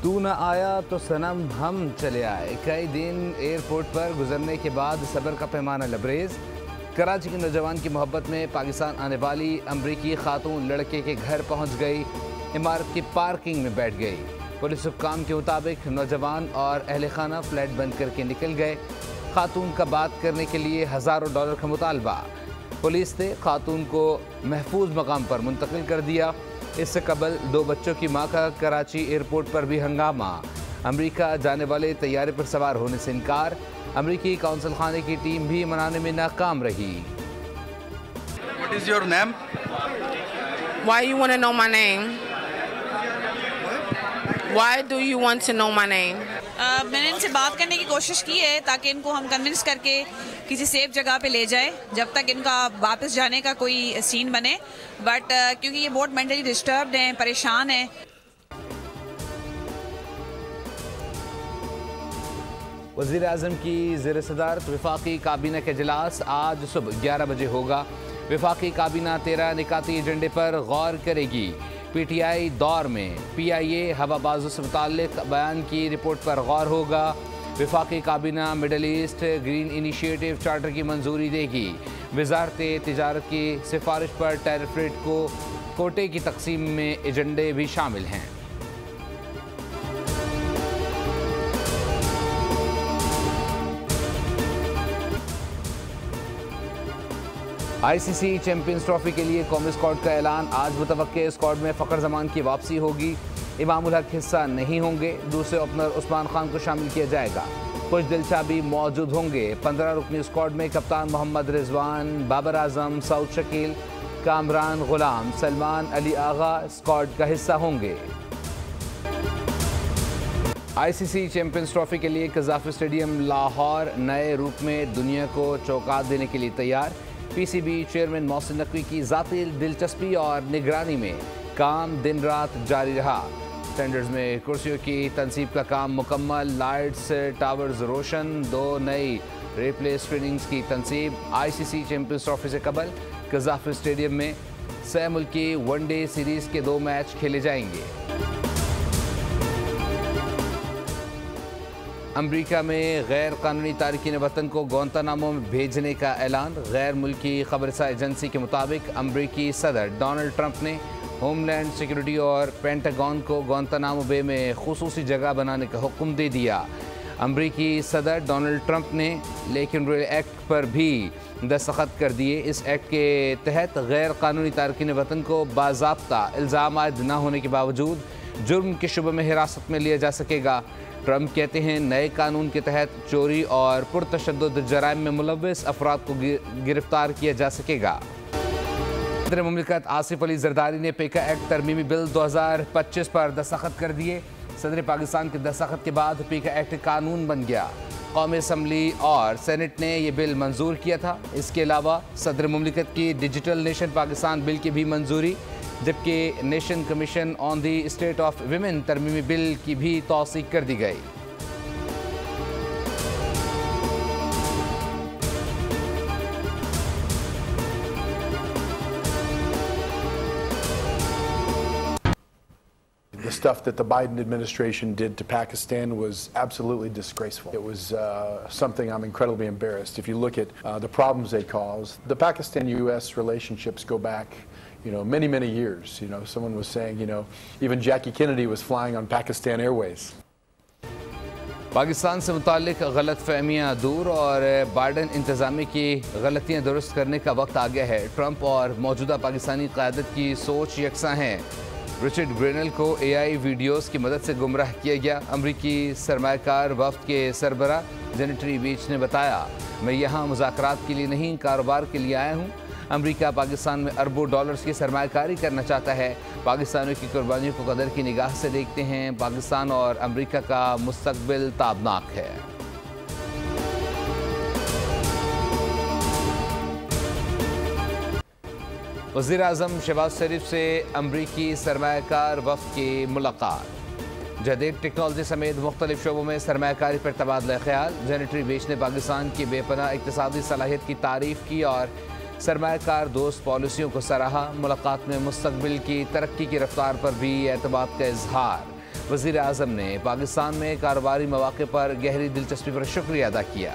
तू न आया तो सनम हम चले आए। कई दिन एयरपोर्ट पर गुजरने के बाद सब्र का पैमाना लबरेज। कराची के नौजवान की मोहब्बत में पाकिस्तान आने वाली अमरीकी खातून लड़के के घर पहुंच गई, इमारत की पार्किंग में बैठ गई। पुलिस हुक्काम के मुताबिक नौजवान और अहले खाना फ्लैट बंद करके निकल गए। खातून का बात करने के लिए हज़ारों डॉलर का मुतालबा। पुलिस ने खातून को महफूज मकाम पर मुंतकिल कर दिया। इससे कबल 2 बच्चों की मां का कराची एयरपोर्ट पर भी हंगामा। अमेरिका जाने वाले तैयारे पर सवार होने से इनकार। अमेरिकी कौंसल खाने की टीम भी मनाने में नाकाम रही। What is your name? Why you want to know my name? Why do you want to know my name? मैंने इनसे बात करने की कोशिश की है ताकि इनको हम कन्विंस करके किसी सेफ जगह पे ले जाएं जब तक इनका वापस जाने का कोई सीन बने। बट क्योंकि ये बहुत मेंटली डिस्टर्ब्ड हैं, परेशान हैं। वज़ीर आज़म की ज़ेर सदारत वफाकी काबीना का इजलास आज सुबह 11 बजे होगा। वफाकी काबीना 13 निकाती एजेंडे पर गौर करेगी। PTI दौर में PIA हवाबाजों से मुताल्लिक बयान की रिपोर्ट पर गौर होगा। वफाकी काबीना middle east green initiative charter की मंजूरी देगी। वजारत तिजारत की सिफारिश पर टैरिफ रेट को कोटे की तकसीम में एजेंडे भी शामिल हैं। ICC चैंपियंस ट्रॉफी के लिए कौमी स्क्वाड का ऐलान। आज मुतवक्के स्क्वाड में फ़खर जमान की वापसी होगी। इमामुल हक हिस्सा नहीं होंगे। दूसरे ओपनर उस्मान खान को शामिल किया जाएगा। कुछ दिलचा भी मौजूद होंगे। 15 रुकनी स्क्वाड में कप्तान मोहम्मद रिजवान, बाबर आजम, सऊद शकील, कामरान गुलाम, सलमान अली आगा स्क्वाड का हिस्सा होंगे। ICC चैंपियंस ट्रॉफी के लिए कज़ाफ़ी स्टेडियम लाहौर नए रूप में दुनिया को चौंका देने के लिए तैयार। PCB चेयरमैन मोहसिन नकवी की ज़ाती दिलचस्पी और निगरानी में काम दिन रात जारी रहा। स्टैंडर्ड्स में कुर्सियों की तनसीब का काम मुकम्मल। लाइट्स टावर्स रोशन। 2 नई रिप्ले स्क्रीनिंग्स की तनसीब। ICC चैंपियंस ट्रॉफी से कबल कज़ाफ़ी स्टेडियम में 6 मुल्की वनडे सीरीज़ के 2 मैच खेले जाएंगे। अमेरिका में गैर कानूनी तारकीन वतन को गुआंतानामो में भेजने का ऐलान। गैर मुल्की खबरसा एजेंसी के मुताबिक अमेरिकी सदर डोनाल्ड ट्रंप ने होमलैंड सिक्योरिटी और पेंटागन को गुआंतानामो बे में खुसूसी जगह बनाने का हुक्म दे दिया। अमेरिकी सदर डोनाल्ड ट्रंप ने लेकिन रॉयल एक्ट पर भी दस्तखत कर दिए। इस एक्ट के तहत गैर कानूनी तारकीन वतन को बाज़ाब्ता इल्ज़ाम आयद न होने के बावजूद जुर्म के शुबे में हिरासत में लिया जा सकेगा। ट्रंप कहते हैं नए कानून के तहत चोरी और पुरतशद्दुद जराइम में मुलव्वस अफराद को गिरफ्तार किया जा सकेगा। सदर मुमलिकत आसिफ अली जरदारी ने पेका एक्ट तरमीमी बिल 2025 पर दस्तखत कर दिए। सदर पाकिस्तान के दस्तखत के बाद पेका एक्ट कानून बन गया। कौमी असम्बली और सेनेट ने यह बिल मंजूर किया था। इसके अलावा सदर मुमलिकत की डिजिटल नेशन पाकिस्तान बिल की भी मंजूरी, जबकि nation commission on the state of women तरमीमी बिल की भी तौसीक कर दी गई। The stuff that the Biden administration did to Pakistan was absolutely disgraceful. It was something I'm incredibly embarrassed. If you look at the problems they caused, the Pakistan-U.S. relationships go back, many, many years. Someone was saying, even Jackie Kennedy was flying on Pakistan Airways. Pakistan से मुताल्लिक गलत फहमियाँ दूर और Biden इंतज़ामी की गलतियाँ दुरुस्त करने का वक्त आ गया है। ट्रंप और मौजूदा पाकिस्तानी क़यादत की सोच यकसा हैं। रिचर्ड ग्रेनल को AI वीडियोस की मदद से गुमराह किया गया। अमरीकी सरमायाकार वफ़द के सरबरा जेनेटरी बीच ने बताया, मैं यहाँ मुज़ाकरात के लिए नहीं, कारोबार के लिए आया हूँ। अमेरिका पाकिस्तान में अरबों डॉलर्स की सरमायाकारी करना चाहता है। पाकिस्तानियों की कुर्बानियों को कदर की निगाह से देखते हैं। पाकिस्तान और अमेरिका का मुस्तकबिल ताबनाक है। वज़ीर आज़म शहबाज शरीफ से अमरीकी सरमायाकार वफ़द की मुलाकात। जदीद टेक्नोलॉजी समेत मुख्तलिफ शोबों में सरमायाकारी पर तबादला ख्याल। जेनेटरी बेच ने पाकिस्तान की बेपनाह इक़्तिसादी सलाहियत की तारीफ़ की और सरमायाकार दोस्त पॉलिसियों को सराहा। मुलाकात में मुस्तकबिल की तरक्की की रफ्तार पर भी एतमाद का इजहार। वज़ीर आज़म ने पाकिस्तान में कारोबारी मौक़े पर गहरी दिलचस्पी पर शुक्रिया अदा किया।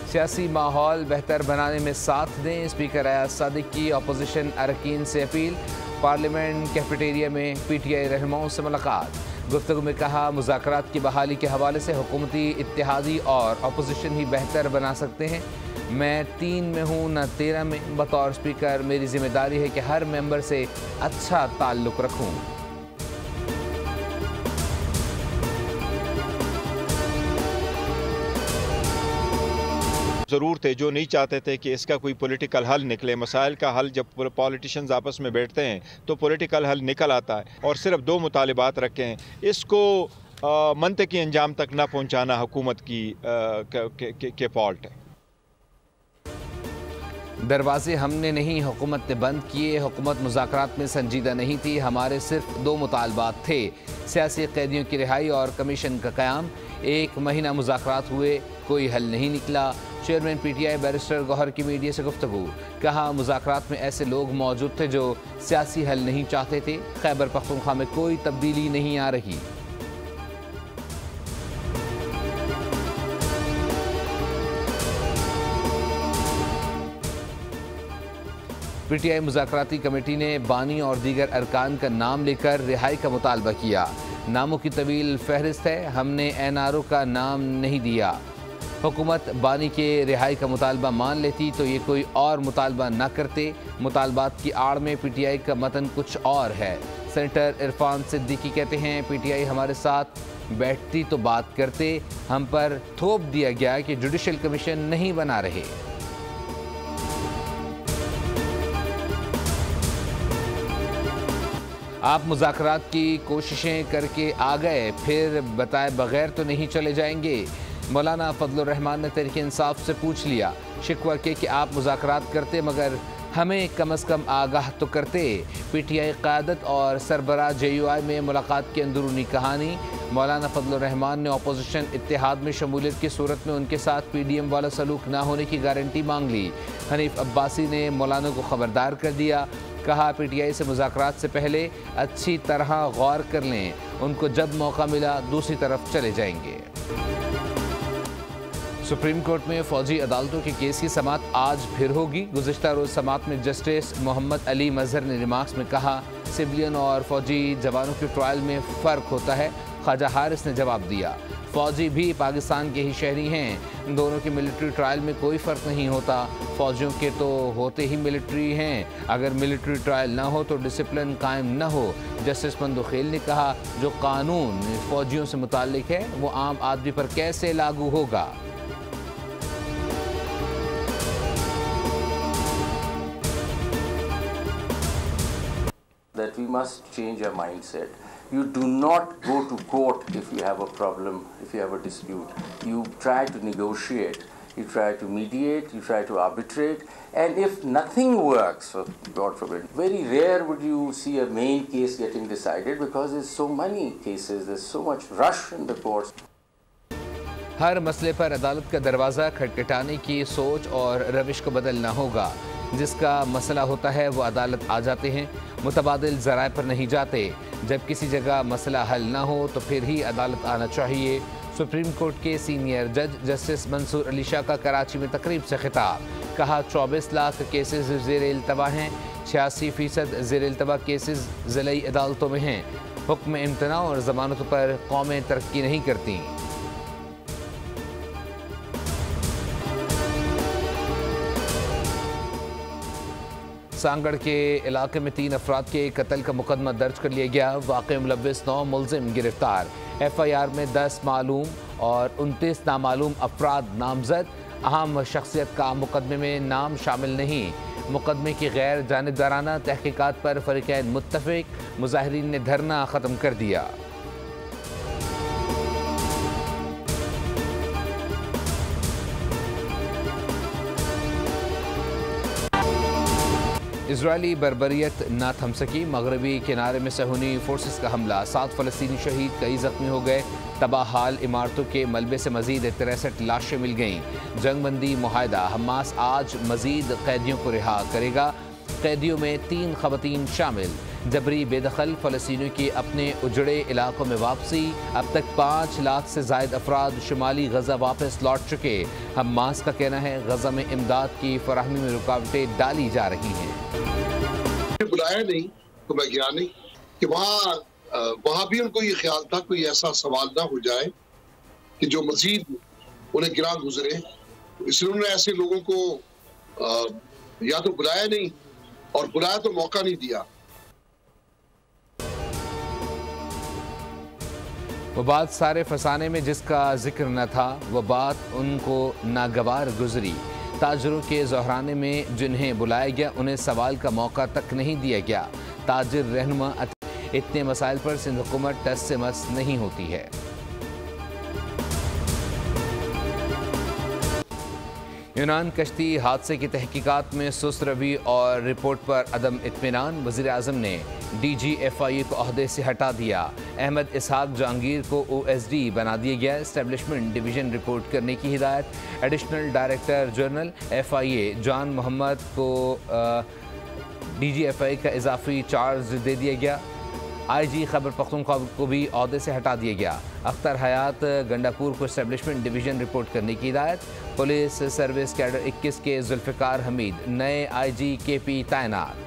सियासी माहौल बेहतर बनाने में साथ दें, स्पीकर अयाज सादिक की अपोजिशन अरकान से अपील। पार्लियामेंट कैफेटेरिया में PTI रहनुमाओं से मुलाकात। गुफ्तगू में कहा, मुज़ाकरात की बहाली के हवाले से हुकूमती इत्तेहादी और अपोजिशन ही बेहतर बना सकते हैं। मैं 3 में हूँ न 13 में। बतौर स्पीकर मेरी जिम्मेदारी है कि हर मेंबर से अच्छा ताल्लुक़ रखूँ। ज़रूर थे जो नहीं चाहते थे कि इसका कोई पॉलिटिकल हल निकले। मसाइल का हल जब पॉलिटिशियंस आपस में बैठते हैं तो पॉलिटिकल हल निकल आता है, और सिर्फ 2 मुतालिबात रखे हैं। इसको मंतकी अंजाम तक ना पहुंचाना हुकूमत के फॉल्ट है। दरवाजे हमने नहीं, हुकूमत ने बंद किए। हुकूमत मुज़ाकरात में संजीदा नहीं थी। हमारे सिर्फ 2 मुतालबात थे, सियासी कैदियों की रिहाई और कमीशन का क़याम। 1 महीना मुज़ाकरात हुए, कोई हल नहीं निकला। चेयरमैन PTI बैरिस्टर गौहर की मीडिया से गुफ्तगू। कहा, मुज़ाकरात में ऐसे लोग मौजूद थे जो सियासी हल नहीं चाहते थे। खैबर पख्तूनख्वा में कोई तब्दीली नहीं आ रही। PTI मुज़ाकराती कमेटी ने बानी और दीगर अरकान का नाम लेकर रिहाई का मुतालबा किया। नामों की तवील फहरिस्त है, हमने NRO का नाम नहीं दिया। हुकूमत बानी के रिहाई का मुतालबा मान लेती तो ये कोई और मुतालबा न करते। मुतालबात की आड़ में PTI का मतन कुछ और है। सेनेटर इरफान सिद्दीकी कहते हैं, PTI हमारे साथ बैठती तो बात करते, हम पर थोप दिया गया कि जुडिशल कमीशन नहीं बना रहे। आप मुज़ाकरात की कोशिशें करके आ गए, फिर बताए बगैर तो नहीं चले जाएंगे। मौलाना फजलुर रहमान ने तहरीक इंसाफ से पूछ लिया, शिकवा के कि आप मुज़ाकरात करते मगर हमें कम अज़ कम आगाह तो करते। PTI क़यादत और सरबराह JUI में मुलाकात की अंदरूनी कहानी। मौलाना फजलुर रहमान ने अपोजिशन इत्तेहाद में शमूलियत की सूरत में उनके साथ PDM वाला सलूक ना होने की गारंटी मांग ली। हनीफ अब्बासी ने मौलाना को खबरदार कर दिया। कहा, PTI से मुज़ाकरात से पहले अच्छी तरह गौर कर लें, उनको जब मौका मिला दूसरी तरफ चले जाएंगे। सुप्रीम कोर्ट में फ़ौजी अदालतों के केस की समाअत आज फिर होगी। गुज़िश्ता रोज़ समाअत में जस्टिस मोहम्मद अली मजहर ने रिमार्क्स में कहा, सिविलियन और फ़ौजी जवानों के ट्रायल में फ़र्क होता है। ख्वाजा हारिस ने जवाब दिया, फ़ौजी भी पाकिस्तान के ही शहरी हैं, दोनों के मिलिट्री ट्रायल में कोई फ़र्क नहीं होता। फ़ौजियों के तो होते ही मिलिट्री हैं, अगर मिलिट्री ट्रायल ना हो तो डिसिप्लिन कायम न हो। जस्टिस मंदुखेल ने कहा, जो कानून फ़ौजियों से मुताल्लिक है वो आम आदमी पर कैसे लागू होगा। That we must change our mindset. You do not go to court if you have a problem, if you have a dispute. You try to negotiate, you try to mediate, you try to arbitrate, and if nothing works, God forbid, very rare would you see a main case getting decided because there's so many cases, there's so much rush in the courts. हर मसले पर अदालत का दरवाज़ा खटखटाने की सोच और रविश को बदलना होगा। जिसका मसला होता है वो अदालत आ जाते हैं, मुतबादिल ज़राए पर नहीं जाते। जब किसी जगह मसला हल ना हो तो फिर ही अदालत आना चाहिए। सुप्रीम कोर्ट के सीनियर जज जस्टिस मंसूर अली शाह का कराची में तकरीब से खिताब। कहा, 24 लाख केसेस ज़ेर इल्तवा हैं, 86% ज़ेर इल्तवा केसेस ज़िलाई अदालतों में हैं। हुक्म इम्तना और ज़मानतों पर कौमें तरक्की नहीं करती। सांगड़ के इलाके में 3 अफराद के कत्ल का मुकदमा दर्ज कर लिया गया। वाक़े मुलव्विस 9 मुलजिम गिरफ्तार। FIR में 10 मालूम और 29 नामालूम अफराद नामजद। अहम शख्सियत का मुकदमे में नाम शामिल नहीं। मुकदमे की गैर जानिबदाराना तहकीकात पर फरीक़ैन मुत्तफ़िक। मुज़ाहिरीन ने धरना ख़त्म कर दिया। इजरायली बर्बरियत ना थम सकी। मगरबी किनारे में सहूनी फोर्सेस का हमला, 7 फ़लस्तीनी शहीद, कई जख्मी हो गए। तबाह हाल इमारतों के मलबे से मजीद 63 लाशें मिल गईं। जंगबंदी मुआहदा, हमास आज मजीद कैदियों को रिहा करेगा। कैदियों में 3 ख़वातीन शामिल। जबरी बेदखल फ़लस्तीनियों की अपने उजड़े इलाकों में वापसी। अब तक 5 लाख से ज़ायद अफराद शुमाली गजा वापस लौट चुके। हमास का कहना है गजा में इमदाद की फराहमी में रुकावटें डाली जा रही हैं। बुलाया नहीं तो मैं गया नहीं कि वहाँ भी उनको ये ख्याल था कोई ऐसा सवाल ना हो जाए कि जो मजीद उन्हें गिरा गुजरे, इसलिए उन्होंने ऐसे लोगों को या तो बुलाया नहीं और बुलाया तो मौका नहीं दिया। वो बात सारे फसाने में जिसका जिक्र न था, वो बात उनको नागवार गुजरी। ताजरों के ज़हराने में जिन्हें बुलाया गया उन्हें सवाल का मौका तक नहीं दिया गया। ताजिर रहनुमा इतने मसाइल पर सिंध हुकूमत टस से मस नहीं होती है। यूनान कश्ती हादसे की तहकीकात में सुस्त रवि और रिपोर्ट पर अदम इत्मीनान। वज़ीर आज़म ने DGFIA को ओहदे से हटा दिया। अहमद इसहाक जहांगीर को OSD बना दिया गया। एस्टेब्लिशमेंट डिवीज़न रिपोर्ट करने की हिदायत। एडिशनल डायरेक्टर जनरल FIA जान मोहम्मद को DGFIA का इजाफी चार्ज दे दिया गया। IG खैबर पख्तूनख्वा को भी ओहदे से हटा दिया गया। अख्तर हयात गंडापुर को एस्टेब्लिशमेंट डिवीज़न रिपोर्ट करने की हिदायत। पुलिस सर्विस कैडर 21 के जुल्फ़िकार हमीद नए IG KP तैनात।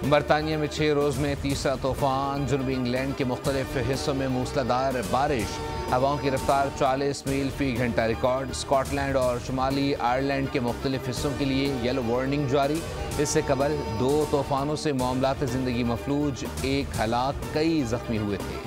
बरतानिया में 6 रोज़ में तीसरा तूफ़ान। जनूबी इंग्लैंड के मुख्तलिफ हिस्सों में मूसलाधार बारिश। हवाओं की रफ्तार 40 मील फ़ी घंटा रिकॉर्ड। स्कॉटलैंड और शुमाली आयरलैंड के मुख्तलिफ हिस्सों के लिए येलो वार्निंग जारी। इससे कबल 2 तूफ़ानों से मामलात ज़िंदगी मफलूज, 1 हलाक, कई ज़ख्मी हुए थे।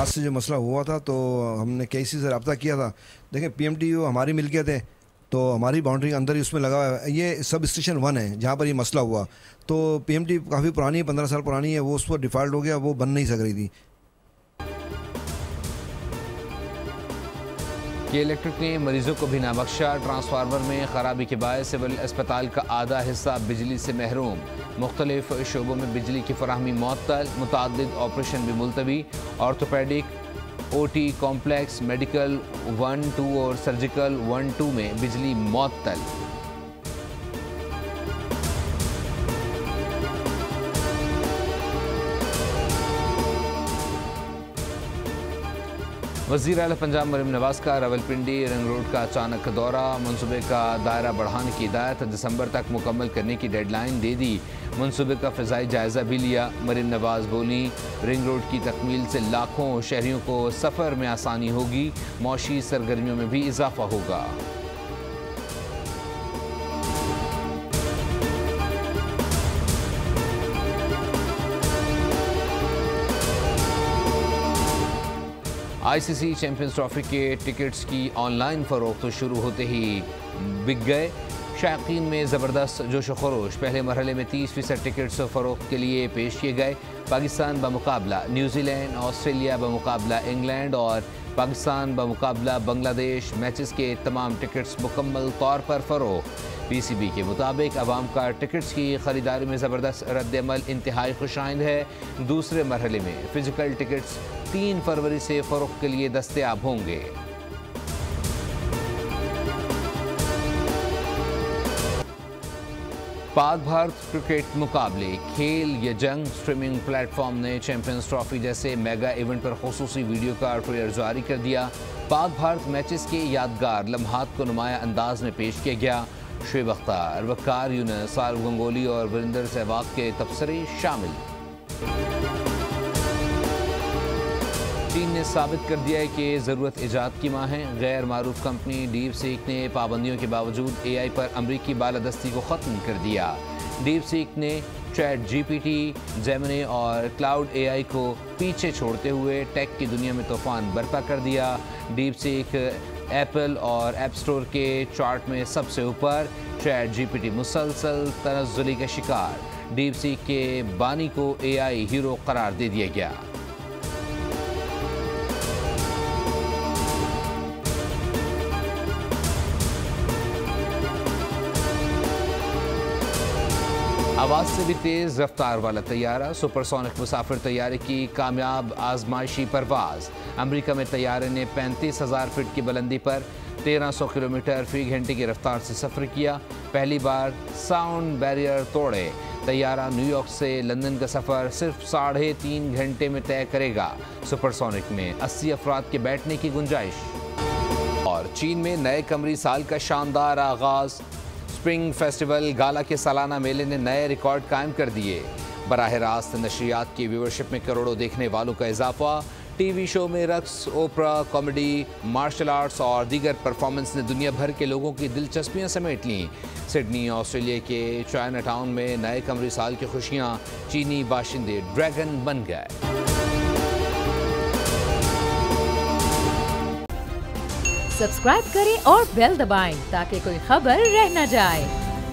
आज से जो मसला हुआ था तो हमने KC से रब्ता किया था। देखें PMTU हमारी मिल्कियत है तो हमारी बाउंड्री अंदर ही उसमें लगा हुआ है। ये सब स्टेशन 1 है जहाँ पर ये मसला हुआ। तो PMT काफ़ी पुरानी है, 15 साल पुरानी है, वो उस पर डिफ़ॉल्ट हो गया, वो बन नहीं सक रही थी। के इलेक्ट्रिक ने मरीजों को भी ना बख्शा। ट्रांसफार्मर में खराबी के बायस सिविल अस्पताल का आधा हिस्सा बिजली से महरूम। मुख्तलिफ शोबों में बिजली की फराहमी मुअत्तल। मुतअद्दिद ऑपरेशन भी मुलतवी। ऑर्थोपेडिक, OT कॉम्प्लेक्स, मेडिकल 1, 2 और सर्जिकल 1, 2 में बिजली मुअत्तल। वज़ीर आला पंजाब मरीम नवाज का रावलपिंडी रिंग रोड का अचानक दौरा। मनसूबे का दायरा बढ़ाने की हिदायत। दिसंबर तक मुकम्मल करने की डेडलाइन दे दी। मनसूबे का फ़िज़ाई जायज़ा भी लिया। मरीम नवाज बोली, रिंग रोड की तकमील से लाखों शहरियों को सफ़र में आसानी होगी, मौशी सरगर्मियों में भी इजाफा होगा। ICC चैंपियंस ट्रॉफी के टिकट्स की ऑनलाइन फ़रोख्त तो शुरू होते ही बिक गए। शायकीन में ज़बरदस्त जोश खरोश। पहले मरहले में 30% टिकट्स फ़रोख्त के लिए पेश किए गए। पाकिस्तान बमुकाबला न्यूजीलैंड, ऑस्ट्रेलिया बमुकाबला इंग्लैंड और पाकिस्तान बमुकाबला बांग्लादेश मैचेस के तमाम टिकट्स मुकम्मल तौर पर फ़रोख्त। PCB के मुताबिक अवाम का टिकट्स की ख़रीदारी में ज़बरदस्त रद्दअमल इंतहाई खुशाइंद है। दूसरे मरहले में फ़िज़िकल टिकट्स 3 फरवरी से फ़रोख्त के लिए दस्तयाब होंगे। पाक भारत क्रिकेट मुकाबले, खेल या जंग, स्ट्रीमिंग प्लेटफॉर्म ने चैंपियंस ट्रॉफी जैसे मेगा इवेंट पर खुसूसी वीडियो का ट्रेलर जारी कर दिया। पाक भारत मैचेस के यादगार लम्हात को नुमाया अंदाज में पेश किया गया। शुएब अख्तर, वकार यूनुस, सौरव गंगोली और वीरेंद्र सहवाग के तबसरे शामिल। चीन ने साबित कर दिया है कि ज़रूरत ईजाद की माँ है। गैर मारूफ कंपनी डीप सीक ने पाबंदियों के बावजूद AI पर अमरीकी बालादस्ती को ख़त्म कर दिया। डीप सीक ने ChatGPT, जेमिनी और क्लाउड AI को पीछे छोड़ते हुए टेक की दुनिया में तूफान बर्पा कर दिया। डीप सीक एप्पल और ऐप स्टोर के चार्ट में सबसे ऊपर। ChatGPT मुसलसल तनज़्ज़ुली का शिकार। डीप सीक के बानी को AI हीरो करार दे दिया गया। आवाज से भी तेज रफ्तार वाला तैयारा, सुपरसोनिक मुसाफिर तैयारे की कामयाब आजमाइशी परवाज। अमेरिका में तैयारे ने 35,000 फीट की बुलंदी पर 1300 किलोमीटर फी घंटे की रफ्तार से सफ़र किया। पहली बार साउंड बैरियर तोड़े तैयारा न्यूयॉर्क से लंदन का सफ़र सिर्फ 3.5 घंटे में तय करेगा। सुपरसोनिक में 80 अफराद के बैठने की गुंजाइश। और चीन में नए कमरी साल का शानदार आगाज। स्प्रिंग फेस्टिवल गाला के सालाना मेले ने नए रिकॉर्ड कायम कर दिए। बराह रास्त नशरियात की व्यूवरशिप में करोड़ों देखने वालों का इजाफा। टीवी शो में रक्स, ओपरा, कॉमेडी, मार्शल आर्ट्स और दीगर परफॉर्मेंस ने दुनिया भर के लोगों की दिलचस्पियां समेट लीं। सिडनी ऑस्ट्रेलिया के चाइना टाउन में नए कमरी साल की खुशियां चीनी बाशिंदे ड्रैगन बन गए। सब्सक्राइब करें और बेल दबाएं ताकि कोई खबर रह न जाए।